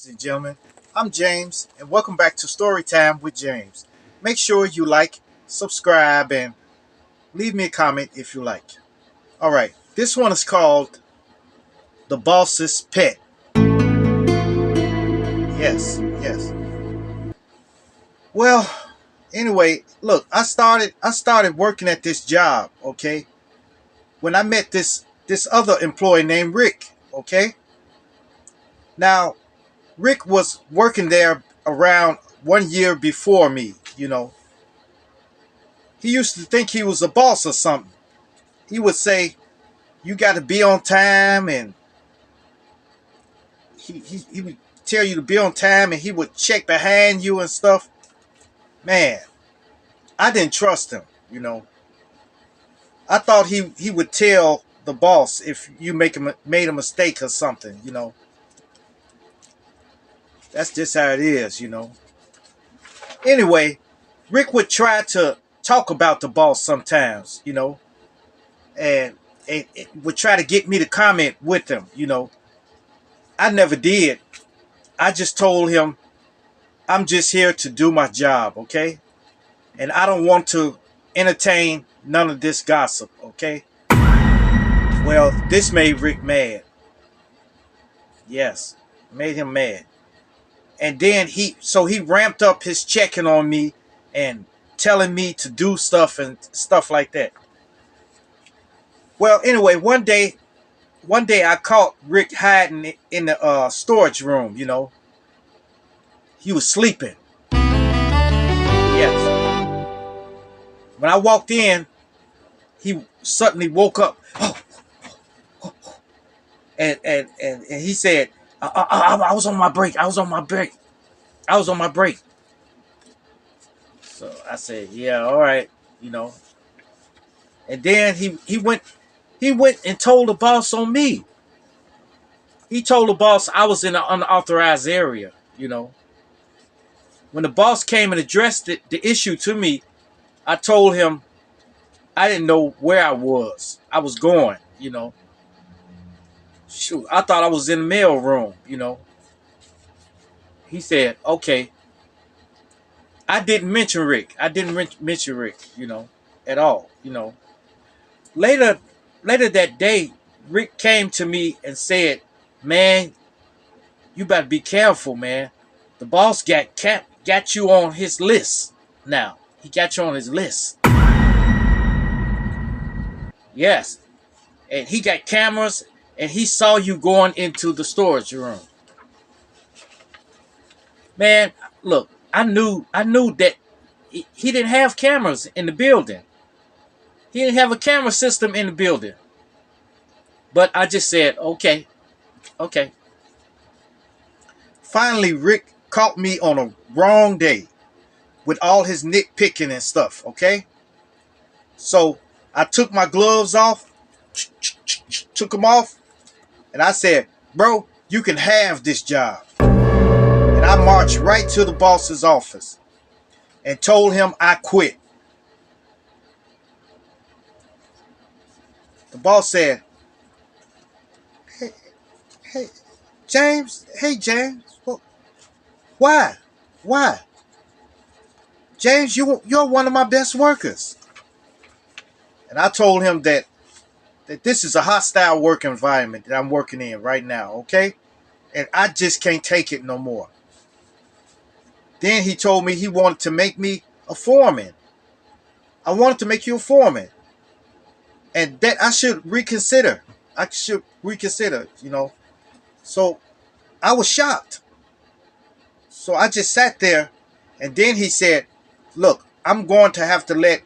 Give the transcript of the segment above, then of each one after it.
Ladies and gentlemen, I'm James, and welcome back to Storytime with James. Make sure you like, subscribe, and leave me a comment if you like. All right, this one is called The Boss's Pet. Yes, yes. Well, anyway, look, I started working at this job, okay? When I met this other employee named Rick, okay? Now, Rick was working there around 1 year before me. He used to think he was a boss or something. He would say, "You got to be on time," and he would tell you to be on time, and he would check behind you and stuff. Man, I didn't trust him. I thought he would tell the boss if you made a mistake or something. That's just how it is. Anyway, Rick would try to talk about the boss sometimes, and it would try to get me to comment with him. I never did. I just told him I'm just here to do my job, okay? And I don't want to entertain none of this gossip, okay? Well, this made Rick mad. Yes, made him mad. And then he ramped up his checking on me and telling me to do stuff and stuff like that. Well, anyway, one day I caught Rick hiding in the storage room. He was sleeping. Yes. When I walked in, he suddenly woke up. Oh, and he said, I was on my break. I was on my break. I was on my break. So I said, yeah, all right. And then he went and told the boss on me. He told the boss I was in an unauthorized area. When the boss came and addressed the issue to me, I told him I didn't know where I was. I was going. Shoot, I thought I was in the mail room. He said, okay. I didn't mention Rick. I didn't mention Rick, at all. Later, later that day, Rick came to me and said, "Man, you better be careful, man. The boss got you on his list now. He got you on his list. Yes, and he got cameras, and he saw you going into the storage room. Man, look, I knew that he didn't have cameras in the building. He didn't have a camera system in the building. But I just said, okay, okay." Finally, Rick caught me on a wrong day with all his nitpicking and stuff, okay? So I took my gloves off, took them off, and I said, "Bro, you can have this job." And I marched right to the boss's office and told him I quit. The boss said, "Hey, hey, James, hey, James, why? Why? James, you're one of my best workers." And I told him that this is a hostile work environment that I'm working in right now, okay? And I just can't take it no more. Then he told me he wanted to make me a foreman. "I wanted to make you a foreman, and that I should reconsider. I should reconsider. So I was shocked. So I just sat there, and then he said, "Look, I'm going to have to let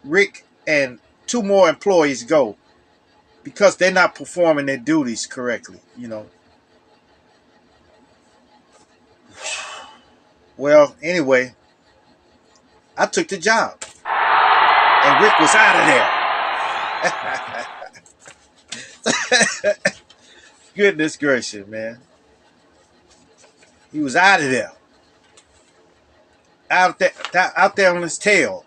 Rick and two more employees go because they're not performing their duties correctly." Well, anyway, I took the job, and Rick was out of there. Goodness gracious, man. He was out of there. Out there on his tail.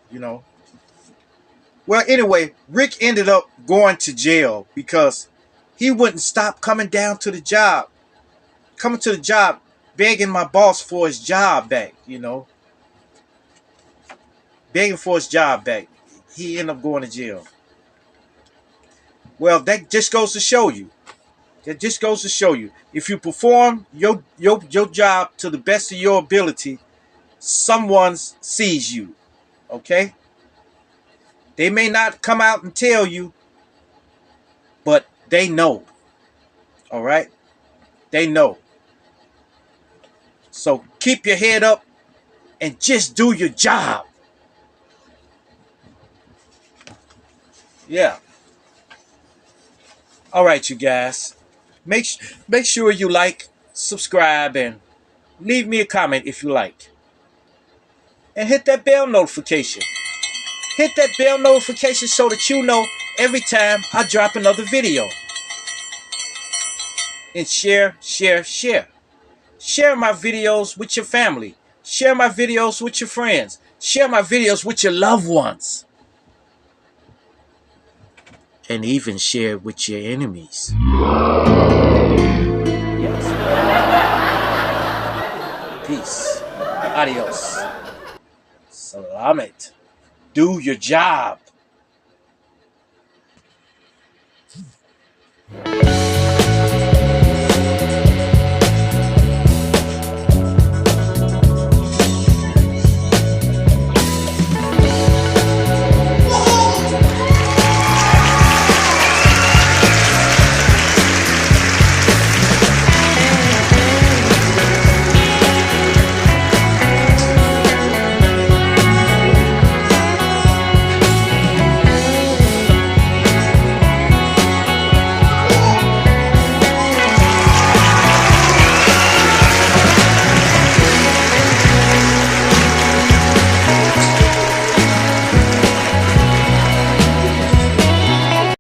Well, anyway, Rick ended up going to jail because he wouldn't stop coming to the job begging my boss for his job back, you know, begging for his job back. He ended up going to jail. Well, that just goes to show you. That just goes to show you. If you perform your job to the best of your ability, someone sees you. Okay? They may not come out and tell you, but they know. All right? They know. So keep your head up and just do your job. Yeah. All right, you guys. Make sure you like, subscribe, and leave me a comment if you like. And hit that bell notification. Hit that bell notification so that you know every time I drop another video. And share, share, share. Share my videos with your family. Share my videos with your friends. Share my videos with your loved ones. And even share with your enemies. Yes. Peace. Adios. Salamat. Do your job.